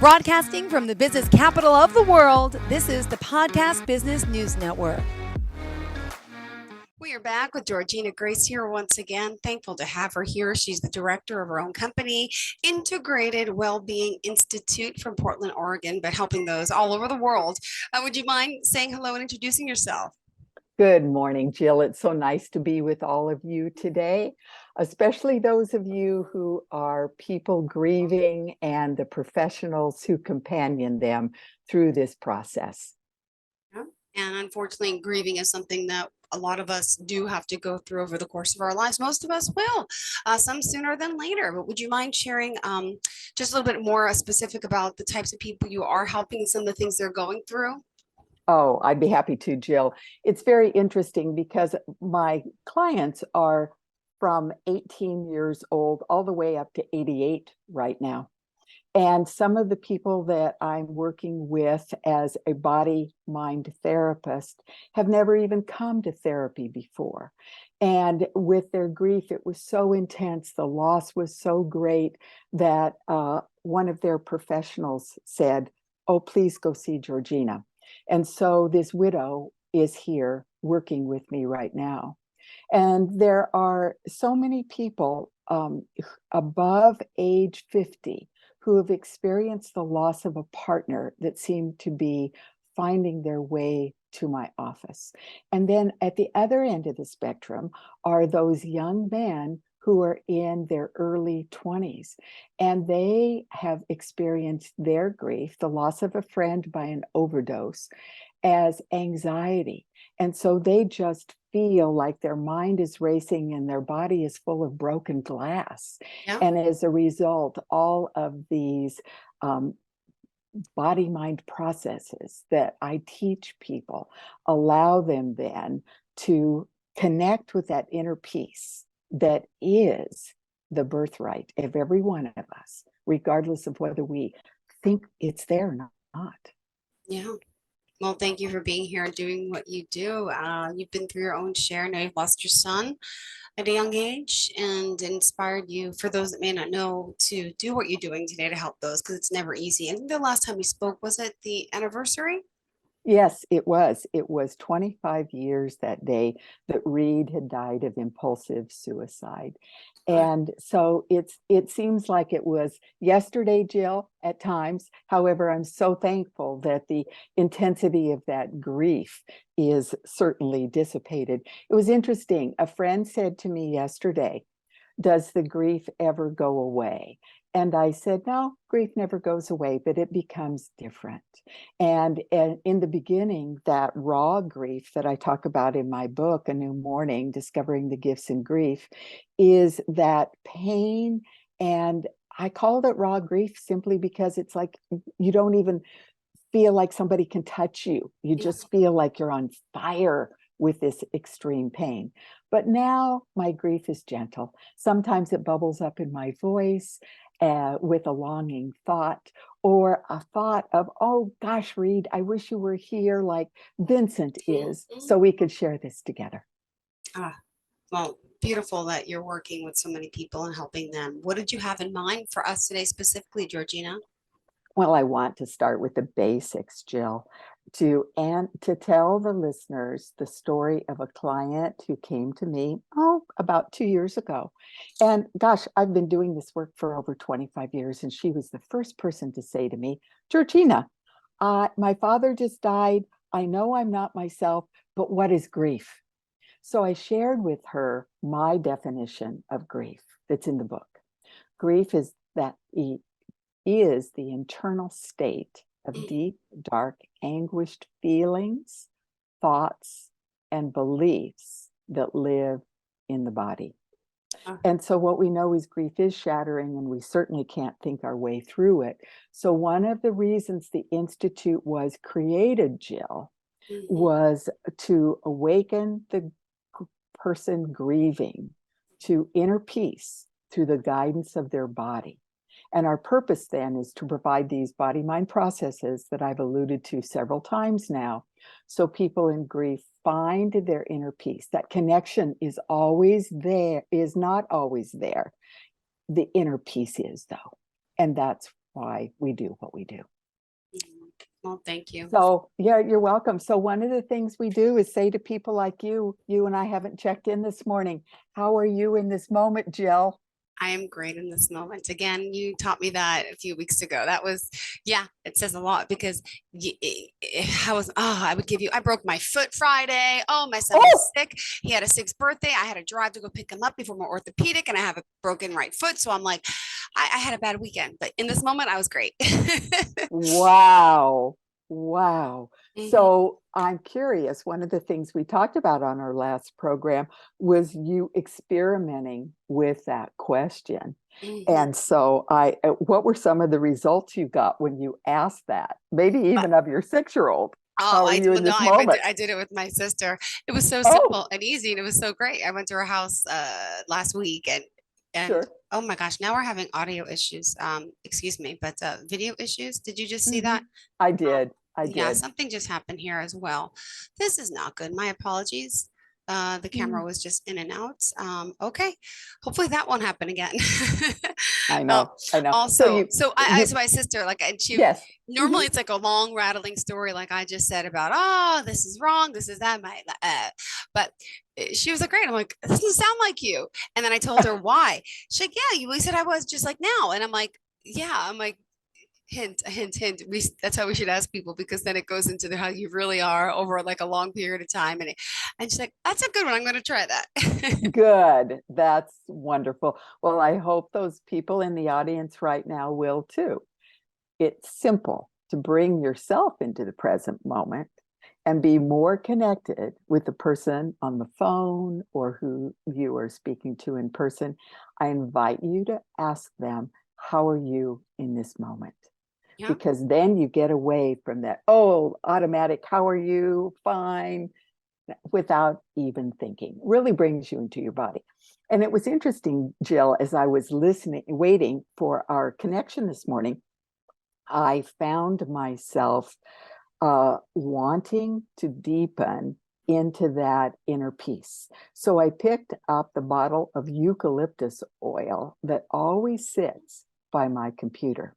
Broadcasting from the business capital of the world, this is the Podcast Business News Network. We are back with Georgena Grace here once again. Thankful to have her here. She's the director of her own company, Integrated Wellbeing Institute from Portland, Oregon, but helping those all over the world. Would you mind saying hello and introducing yourself? Good morning, Jill. It's so nice to be with all of you today, especially those of you who are people grieving and the professionals who companion them through this process. And unfortunately, grieving is something that a lot of us do have to go through over the course of our lives. Most of us will, some sooner than later. But would you mind sharing just a little bit more specific about the types of people you are helping and some of the things they're going through? Oh, I'd be happy to, Jill. It's very interesting because my clients are from 18 years old all the way up to 88 right now. And some of the people that I'm working with as a body-mind therapist have never even come to therapy before. And with their grief, it was so intense, the loss was so great that one of their professionals said, "Oh, please go see Georgena." And so this widow is here working with me right now. And there are so many people above age 50 who have experienced the loss of a partner that seem to be finding their way to my office. And then at the other end of the spectrum are those young men who are in their early 20s, and they have experienced their grief, the loss of a friend by an overdose, as anxiety. And so they just feel like their mind is racing and their body is full of broken glass. Yeah. And as a result, all of these body-mind processes that I teach people allow them then to connect with that inner peace that is the birthright of every one of us, regardless of whether we think it's there or not. Yeah. Well, thank you for being here and doing what you do. You've been through your own share. Now you've lost your son at a young age and inspired you, for those that may not know, to do what you're doing today to help those, because it's never easy. I think the last time we spoke, was it the anniversary? Yes, it was. It was 25 years that day that Reed had died of impulsive suicide. And so it seems like it was yesterday, Jill, at times. However, I'm so thankful that the intensity of that grief is certainly dissipated. It was interesting. A friend said to me yesterday, "Does the grief ever go away?" And I said, "No, grief never goes away, but it becomes different." And in the beginning, that raw grief that I talk about in my book, A New Morning, Discovering the Gifts in Grief, is that pain. And I called it raw grief simply because it's like you don't even feel like somebody can touch you. You just feel like you're on fire with this extreme pain. But now my grief is gentle. Sometimes it bubbles up in my voice with a longing thought, or a thought of, "Oh gosh, Reed, I wish you were here like Vincent is, so we could share this together." Well, beautiful that you're working with so many people and helping them. What did you have in mind for us today specifically, Georgena? Well, I want to start with the basics, Jill, to tell the listeners the story of a client who came to me, about 2 years ago. And gosh, I've been doing this work for over 25 years, and she was the first person to say to me, "Georgena, my father just died. I know I'm not myself, but what is grief?" So I shared with her my definition of grief that's in the book. Grief is the internal state of deep, dark, anguished feelings, thoughts, and beliefs that live in the body. And so what we know is grief is shattering, and we certainly can't think our way through it. So one of the reasons the Institute was created, Jill, was to awaken the person grieving to inner peace through the guidance of their body. And our purpose then is to provide these body-mind processes that I've alluded to several times now, so people in grief find their inner peace. That connection is always there, is not always there. The inner peace is, though. And that's why we do what we do. Mhm. Well, thank you. So yeah, you're welcome. So one of the things we do is say to people like you and I haven't checked in this morning. How are you in this moment, Jill? I am great in this moment. Again, you taught me that a few weeks ago. That was, yeah, it says a lot because I would give you, I broke my foot Friday. Oh, my son Oh, was sick. He had a sixth birthday. I had to drive to go pick him up before my orthopedic, and I have a broken right foot. So I'm like, I had a bad weekend, but in this moment, I was great. wow. Wow. Mhm, So I'm curious, one of the things we talked about on our last program was you experimenting with that question. mhm. And so what were some of the results you got when you asked that? Maybe even of your 6-year-old. Oh, How are you well, in no, this moment? I did it with my sister. It was so Oh, simple and easy, and it was so great. I went to her house last week, and sure. oh my gosh, now we're having audio issues. Excuse me, but video issues. Did you just see that? I Um, did. I yeah, did. something just happened here as well. This is not good. My apologies. The camera Mm, was just in and out. Okay, hopefully that won't happen again. I Um, know. I know. So also, so my sister, like, and she yes. Mhm. normally it's like a long rattling story, like I just said about, oh, this is wrong, this is that, but she was like, great. I'm like, it doesn't sound like you. And then I told her why. She's like, yeah, you said I was just like now. And I'm like, yeah, I'm like, hint, a hint, hint. That's how we should ask people, because then it goes into how you really are over like a long period of time. And she's like, that's a good one. I'm going to try that. Good. That's wonderful. Well, I hope those people in the audience right now will too. It's simple to bring yourself into the present moment and be more connected with the person on the phone or who you are speaking to in person. I invite you to ask them, how are you in this moment? Yeah. Because then you get away from that, oh, automatic, how are you? Fine, without even thinking. Really brings you into your body. And it was interesting, Jill, as I was listening, waiting for our connection this morning, I found myself wanting to deepen into that inner peace. So I picked up the bottle of eucalyptus oil that always sits by my computer.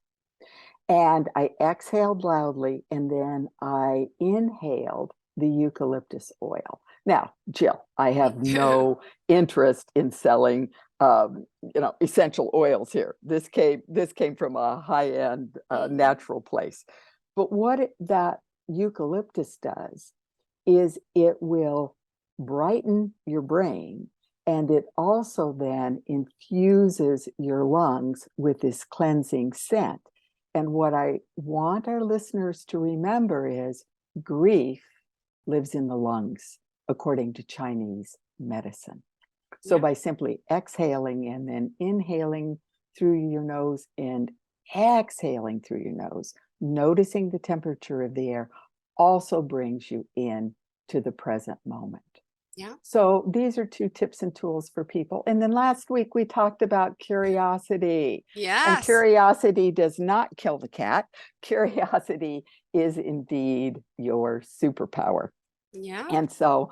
And I exhaled loudly, and then I inhaled the eucalyptus oil. Now, Jill, I have no interest in selling essential oils here. This came from a high-end natural place. But that eucalyptus does is it will brighten your brain, and it also then infuses your lungs with this cleansing scent. And what I want our listeners to remember is grief lives in the lungs, according to Chinese medicine. So Yeah. by simply exhaling and then inhaling through your nose and exhaling through your nose, noticing the temperature of the air also brings you in to the present moment. Yeah. So these are 2 tips and tools for people. And then last week we talked about curiosity. And Yes. curiosity does not kill the cat. Curiosity is indeed your superpower. Yeah. And so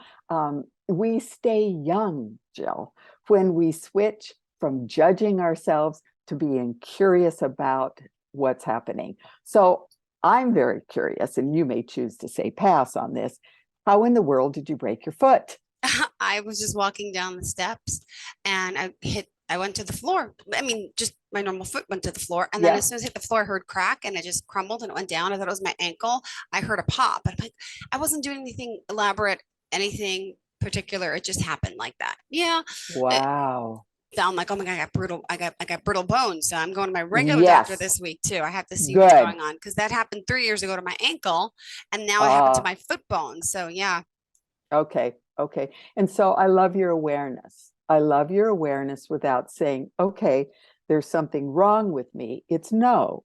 we stay young, Jill, when we switch from judging ourselves to being curious about what's happening. So I'm very curious, and you may choose to say pass on this. How in the world did you break your foot? I was just walking down the steps, and I went to the floor. I mean, just my normal foot went to the floor. And then Yeah. as soon as I hit the floor, I heard crack, and it just crumbled and it went down. I thought it was my ankle. I heard a pop. And I'm like, I wasn't doing anything elaborate, anything particular. It just happened like that. Yeah. It Wow. sound like, oh my God, I got brittle bones. So I'm going to my regular doctor Yes. this week too. I have to see what's Good. going on, because that happened 3 years ago to my ankle, and now it happened to Uh, my foot bone. So yeah. okay. Okay. And so I love your awareness. I love your awareness without saying, okay, there's something wrong with me. It's no,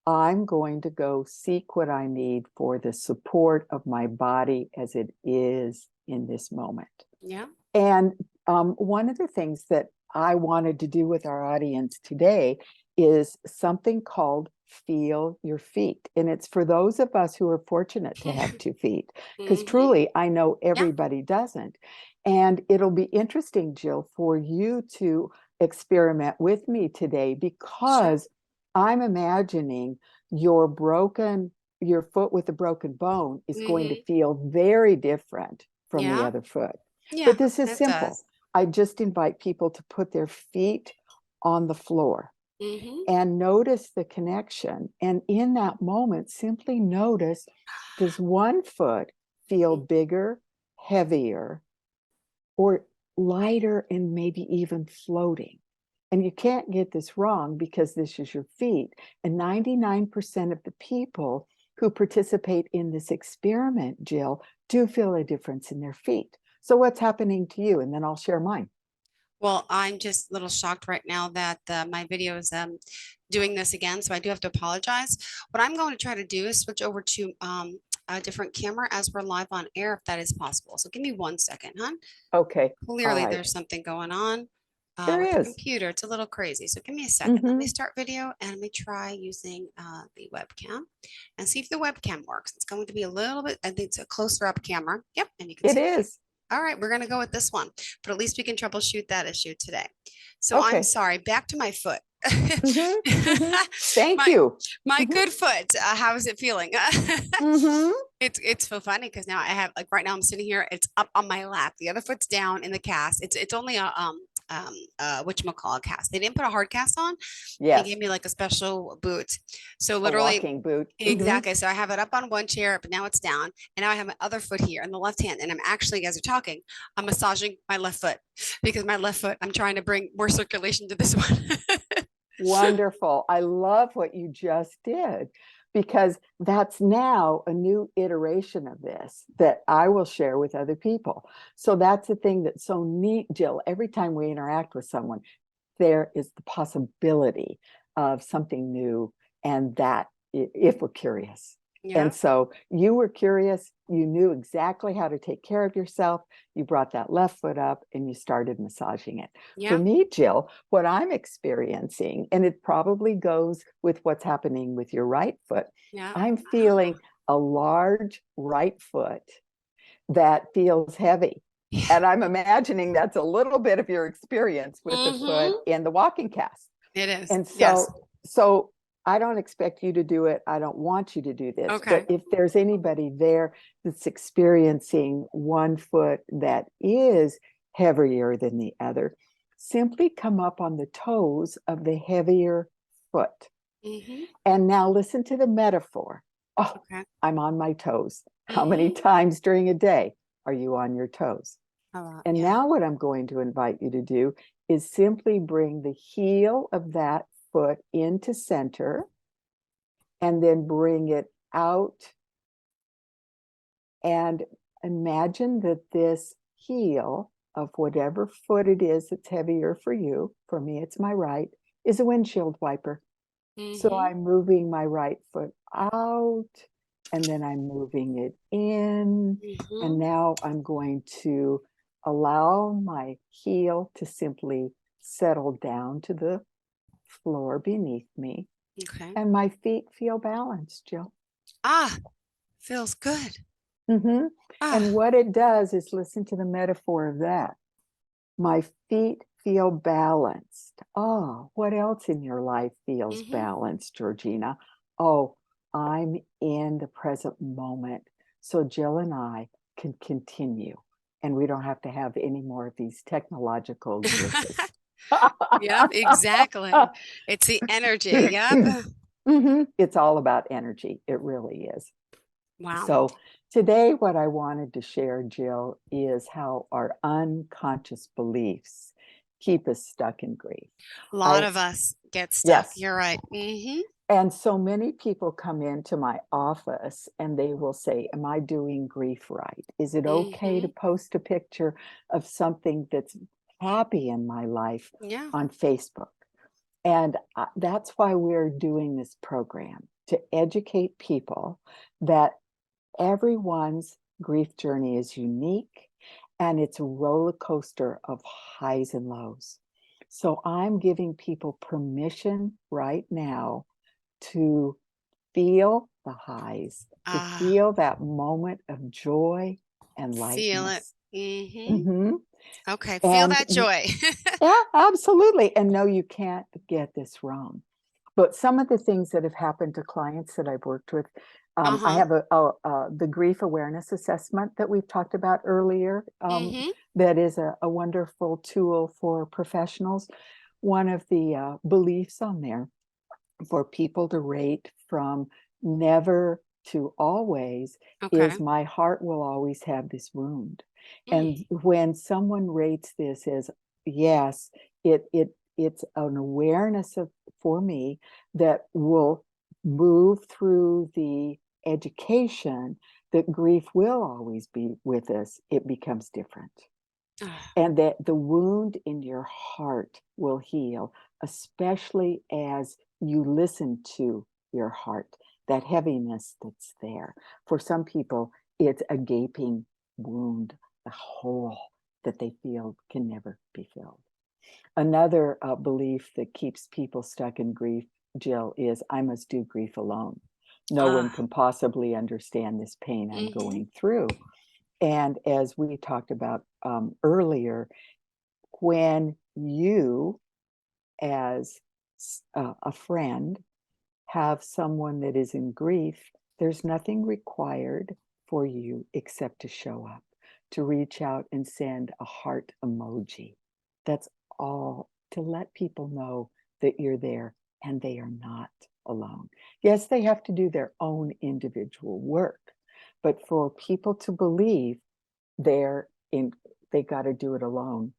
I'm going to go seek what I need for the support of my body as it is in this moment. Yeah. And one of the things that I wanted to do with our audience today is something called Feel Your Feet. And it's for those of us who are fortunate to have 2 feet, because Hmm. truly, I know Yeah. everybody doesn't. And it'll be interesting, Jill, for you to experiment with me today, Sure. because I'm imagining your foot with a broken bone is going to feel very different from the Yeah. other foot. Yeah, But this is it simple. does. I just invite people to put their feet on the floor Mm-hmm. and notice the connection. And in that moment, simply notice, does one foot feel bigger, heavier, or lighter, and maybe even floating? And you can't get this wrong because this is your feet. And 99% of the people who participate in this experiment, Jill, do feel a difference in their feet. So what's happening to you? And then I'll share mine. Well, I'm just a little shocked right now that my video is doing this again, so I do have to apologize. What I'm going to try to do is switch over to a different camera as we're live on air, if that is possible. So give me 1 second, huh? Okay. All Clearly, right. there's something going on There with the is. computer. It's a little crazy. So give me a second. Let me Mhm. start video and let me try using the webcam and see if the webcam works. It's going to be a little bit, I think it's a closer up camera. Yep, and you can It see. is. All right, we're going to go with this one, but at least we can troubleshoot that issue today. So I'm Okay. sorry, back to my foot. Mhm. Mhm. Thank my you. my Mhm. good foot. How is it feeling? Mhm. It's so funny because now I have, like, right now I'm sitting here, it's up on my lap. The other foot's down in the cast. It's only a whatchamacallit cast. They didn't put a hard cast on. They Yes. gave me like a special boot. So A literally, walking boot. Mhm. exactly. So I have it up on one chair, but now it's down. And now I have my other foot here in the left hand. And I'm actually, as you're talking, I'm massaging my left foot because my left foot, I'm trying to bring more circulation to this one. Wonderful. I love what you just did, because that's now a new iteration of this that I will share with other people. So that's the thing that's so neat, Jill. Every time we interact with someone, there is the possibility of something new, and that if we're curious. Yeah. And so you were curious, you knew exactly how to take care of yourself. You brought that left foot up and you started massaging it. For Yeah. me, Jill, what I'm experiencing, and it probably goes with what's happening with your right foot, Yeah. I'm feeling a large right foot that feels heavy. Yeah. And I'm imagining that's a little bit of your experience with the foot in the walking cast. It is. And Yes. so I don't expect you to do it. I don't want you to do this. Okay. But if there's anybody there that's experiencing one foot that is heavier than the other, simply come up on the toes of the heavier foot. Mm-hmm. And now listen to the metaphor. Oh, Okay. I'm on my toes. How many times during a day are you on your toes? A lot. And Yeah. now what I'm going to invite you to do is simply bring the heel of that foot into center and then bring it out, and imagine that this heel of whatever foot it is that's heavier for you, for me it's my right, is a windshield wiper. So I'm moving my right foot out, and then I'm moving it in, and now I'm going to allow my heel to simply settle down to the floor beneath me, Okay. and my feet feel balanced, Jill. Ah, feels good. Mm-hmm. Ah. And what it does is, listen to the metaphor of that. My feet feel balanced. Oh, what else in your life feels balanced, Georgena? Oh, I'm in the present moment. So Jill and I can continue, and we don't have to have any more of these technological glitches. Yep, exactly. It's the energy. Yep. It's all about energy. It really is. Wow. So today, what I wanted to share, Jill, is how our unconscious beliefs keep us stuck in grief. A lot of us get stuck. Yes. You're right. And so many people come into my office and they will say, am I doing grief right? Is it okay to post a picture of something that's happy in my life Yeah. on Facebook? And that's why we're doing this program, to educate people that everyone's grief journey is unique, and it's a roller coaster of highs and lows. So I'm giving people permission right now to feel the highs, to feel that moment of joy and Feel it. lightness. Okay. Feel And that joy. yeah, absolutely. And no, you can't get this wrong. But some of the things that have happened to clients that I've worked with, I have the grief awareness assessment that we've talked about earlier. That is a wonderful tool for professionals. One of the beliefs on there for people to rate from never to always Okay. is my heart will always have this wound. And when someone rates this as yes, it's an awareness of for me that will move through the education that grief will always be with us. It becomes different. And that the wound in your heart will heal, especially as you listen to your heart, that heaviness that's there. For some people, it's a gaping wound, a hole that they feel can never be filled. Another belief that keeps people stuck in grief, Jill, is I must do grief alone. No one can possibly understand this pain I'm going through. And as we talked about earlier, when you, as a friend, have someone that is in grief, there's nothing required for you except to show up, to reach out and send a heart emoji. That's all, to let people know that you're there and they are not alone. Yes, they have to do their own individual work, but for people to believe they got to do it alone,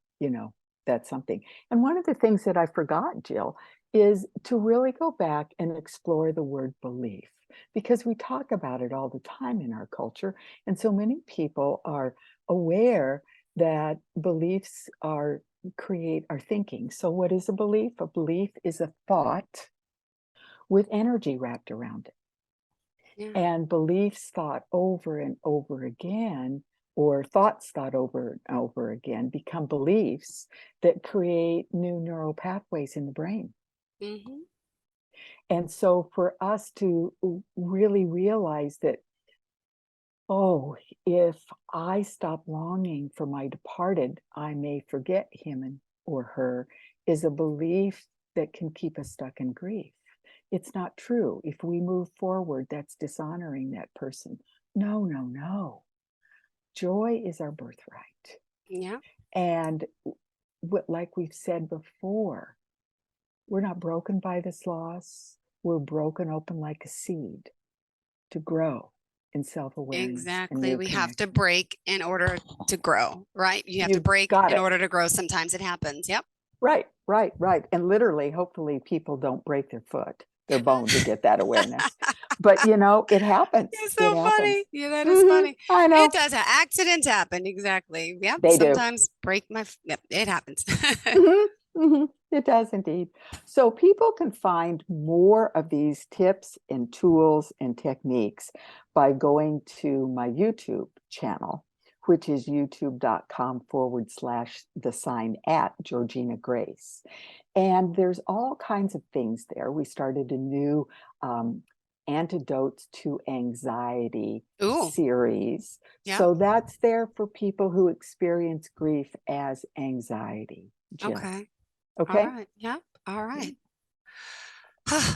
that's something. And one of the things that I forgot, Jill, is to really go back and explore the word belief, because we talk about it all the time in our culture. And so many people are aware that beliefs create our thinking. So what is a belief? A belief is a thought with energy wrapped around it. Yeah. And beliefs thought over and over again, or thoughts thought over and over again, become beliefs that create new neural pathways in the brain. And so for us to really realize that, oh, if I stop longing for my departed, I may forget him or her, is a belief that can keep us stuck in grief. It's not true. If we move forward, that's dishonoring that person. No, no, no. Joy is our birthright. Yeah. And like we've said before, we're not broken by this loss. We're broken open like a seed to grow in self-awareness. Exactly. We have to break in order to grow, right? You have to break in order to grow. Sometimes it happens. Yep. Right. And literally, hopefully people don't break their foot, their bone, to get that awareness. But it happens. It's so funny. Yeah, that is funny. I know. It does. Accidents happen. Exactly. Yep. They sometimes break my. Yep. It happens. It does indeed. So people can find more of these tips and tools and techniques by going to my YouTube channel, which is youtube.com/Georgena Grace. And there's all kinds of things there. We started a new antidotes to anxiety series. Yeah. So that's there for people who experience grief as anxiety. Jill. Okay. All right. Yeah. All right.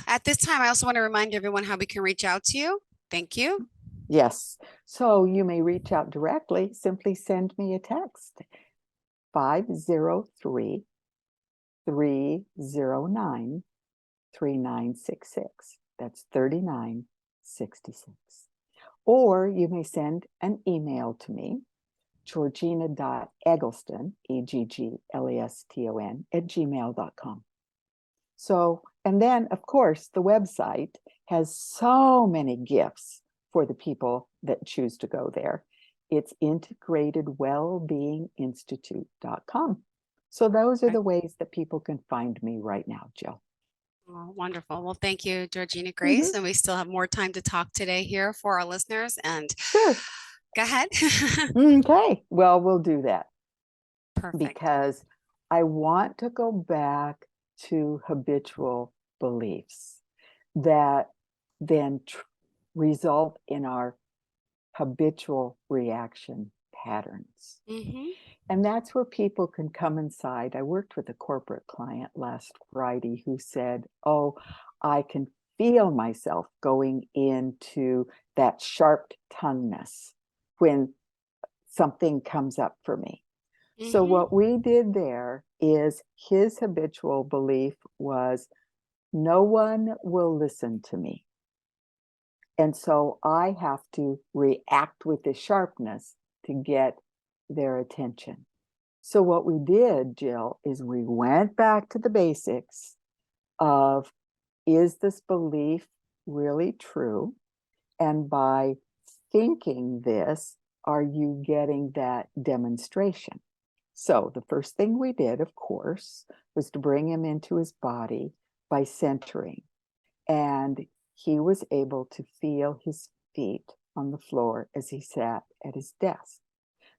At this time, I also want to remind everyone how we can reach out to you. Thank you. Yes. So you may reach out directly. Simply send me a text. 503-309-3966. That's 3966. Or you may send an email to me, Georgena.eggleston, EGGLESTON, @gmail.com. So, and then of course, the website has so many gifts for the people that choose to go there. It's integratedwellbeinginstitute.com. So those are the ways that people can find me right now, Jill. Oh, wonderful. Well, thank you, Georgena Grace. And we still have more time to talk today here for our listeners. And sure, go ahead. Okay, well, we'll do that. Perfect. Because I want to go back to habitual beliefs that then result in our habitual reaction patterns. And that's where people can come inside. I worked with a corporate client last Friday who said, oh, I can feel myself going into that sharp tongueness when something comes up for me. So what we did there is his habitual belief was no one will listen to me. And so I have to react with the sharpness to get their attention. So what we did, Jill, is we went back to the basics of, is this belief really true? And by thinking this, are you getting that demonstration? So the first thing we did, of course, was to bring him into his body by centering. And he was able to feel his feet on the floor as he sat at his desk.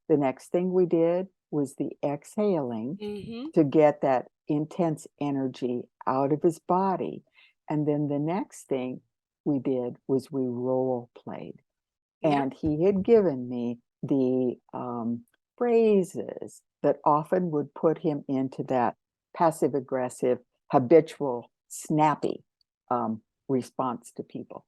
The next thing we did was the exhaling to get that intense energy out of his body. And then the next thing we did was we role played. And he had given me the phrases that often would put him into that passive aggressive, habitual, snappy response to people.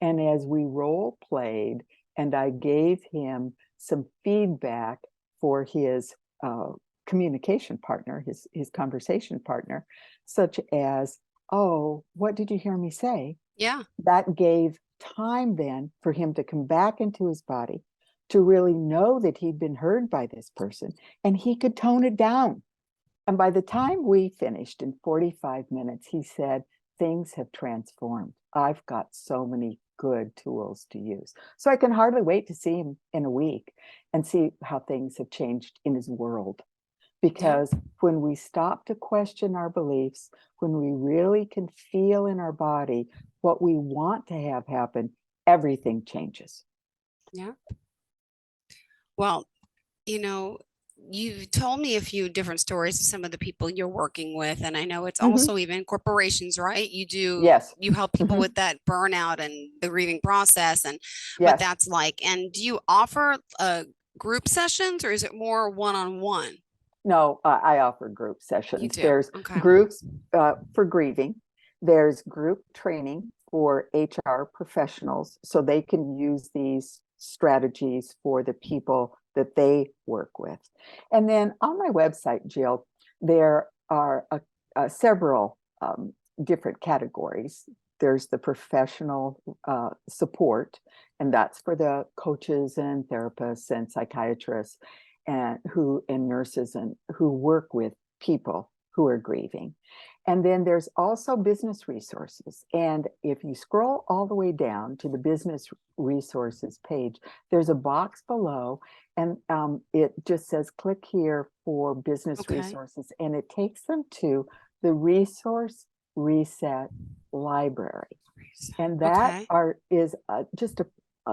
And as we role played and I gave him some feedback for his communication partner, his conversation partner, such as, oh, what did you hear me say? Yeah. That gave time then for him to come back into his body, to really know that he'd been heard by this person, and he could tone it down. And by the time we finished in 45 minutes, he said, things have transformed. I've got so many good tools to use. So I can hardly wait to see him in a week and see how things have changed in his world. Because when we stop to question our beliefs, when we really can feel in our body what we want to have happen, everything changes. Yeah. Well, you know, you told me a few different stories of some of the people you're working with, and I know it's also even corporations, right? Yes. You help people with that burnout and the grieving process and what Yes. that's like. And do you offer group sessions, or is it more one-on-one? No, I offer group You sessions. do. There's Okay. groups for grieving. There's group training for HR professionals so they can use these strategies for the people that they work with. And then on my website, Jill, there are several different categories. There's the professional support, and that's for the coaches and therapists and psychiatrists and nurses and who work with people who are grieving. And then there's also business resources. And if you scroll all the way down to the business resources page, there's a box below, and it just says click here for business resources, and it takes them to the Resource Reset Library. And that is just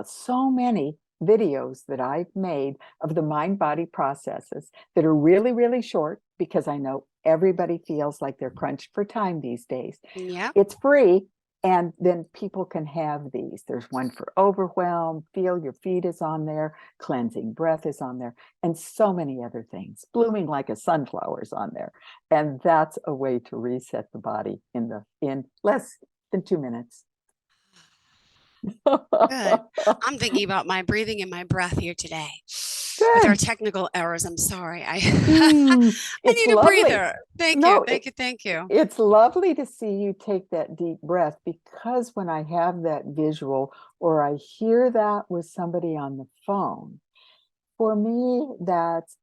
so many videos that I've made of the mind-body processes that are really, really short, because I know everybody feels like they're crunched for time these days. Yeah. It's free, and then people can have these. There's one for overwhelm, feel your feet is on there, cleansing breath is on there, and so many other things. Blooming like a sunflower is on there. And that's a way to reset the body in less than 2 minutes. Good. I'm thinking about my breathing and my breath here today. Good. With our technical errors, I'm sorry. I It's need a lovely. breather. Thank No, you. Thank you. Thank you. It's lovely to see you take that deep breath, because when I have that visual or I hear that with somebody on the phone, for me, that's,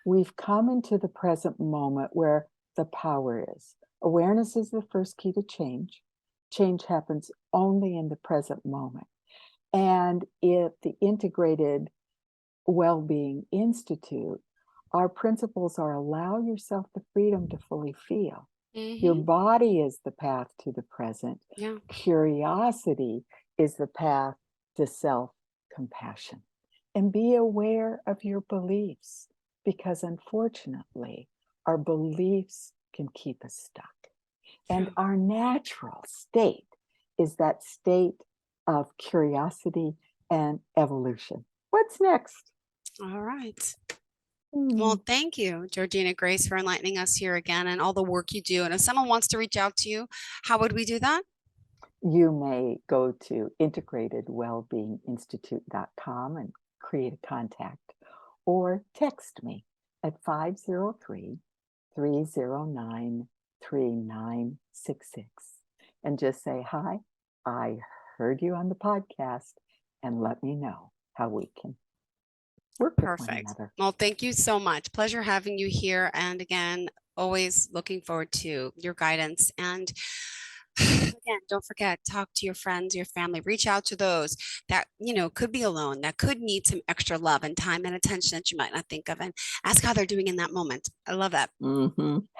we've come into the present moment where the power is. Awareness is the first key to change. Change happens only in the present moment. And at the Integrated Wellbeing Institute, our principles are allow yourself the freedom to fully feel. Your body is the path to the present. Yeah. Curiosity is the path to self-compassion. And be aware of your beliefs, because unfortunately, our beliefs can keep us stuck. And our natural state is that state of curiosity and evolution. What's next? All right. Well, thank you, Georgena Grace, for enlightening us here again and all the work you do. And if someone wants to reach out to you, how would we do that? You may go to integratedwellbeinginstitute.com and create a contact, or text me at 503-309-3966 and just say, hi, I heard you on the podcast, and let me know how we can work with one Perfect. another. Well, thank you so much. Pleasure having you here. And again, always looking forward to your guidance. And again, don't forget, talk to your friends, your family, reach out to those that, could be alone, that could need some extra love and time and attention that you might not think of, and ask how they're doing in that moment. I love that. How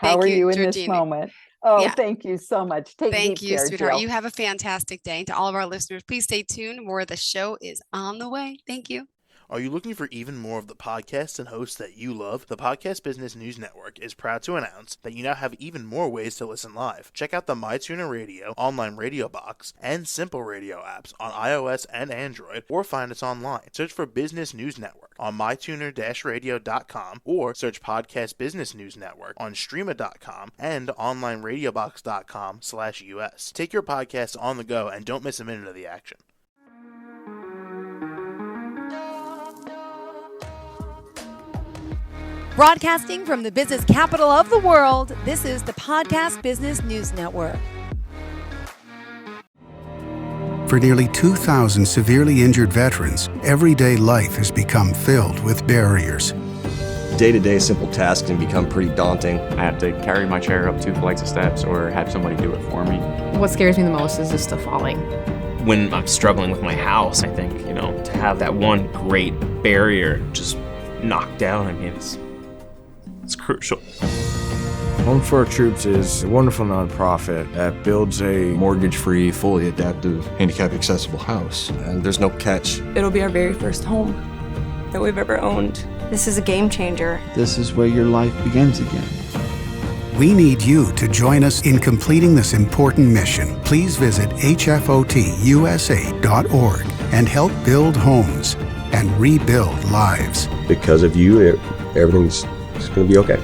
Thank are you, you in this Georgena. moment? Oh, Yeah. thank you so much. Take Thank deep you, care, sweetheart. Jill. You have a fantastic day. And to all of our listeners, please stay tuned. More of the show is on the way. Thank you. Are you looking for even more of the podcasts and hosts that you love? The Podcast Business News Network is proud to announce that you now have even more ways to listen live. Check out the MyTuner Radio, online radio box, and Simple Radio apps on iOS and Android, or find us online. Search for Business News Network on mytuner-radio.com, or search Podcast Business News Network on streama.com and onlineradiobox.com/US. Take your podcast on the go and don't miss a minute of the action. Broadcasting from the business capital of the world, this is the Podcast Business News Network. For nearly 2,000 severely injured veterans, everyday life has become filled with barriers. Day-to-day simple tasks can become pretty daunting. I have to carry my chair up 2 flights of steps or have somebody do it for me. What scares me the most is just the falling. When I'm struggling with my house, I think, to have that one great barrier just knocked down, it's crucial. Home for Our Troops is a wonderful nonprofit that builds a mortgage-free, fully adaptive, handicap-accessible house. And there's no catch. It'll be our very first home that we've ever owned. This is a game changer. This is where your life begins again. We need you to join us in completing this important mission. Please visit hfotusa.org and help build homes and rebuild lives. Because of you, everything's going to be okay.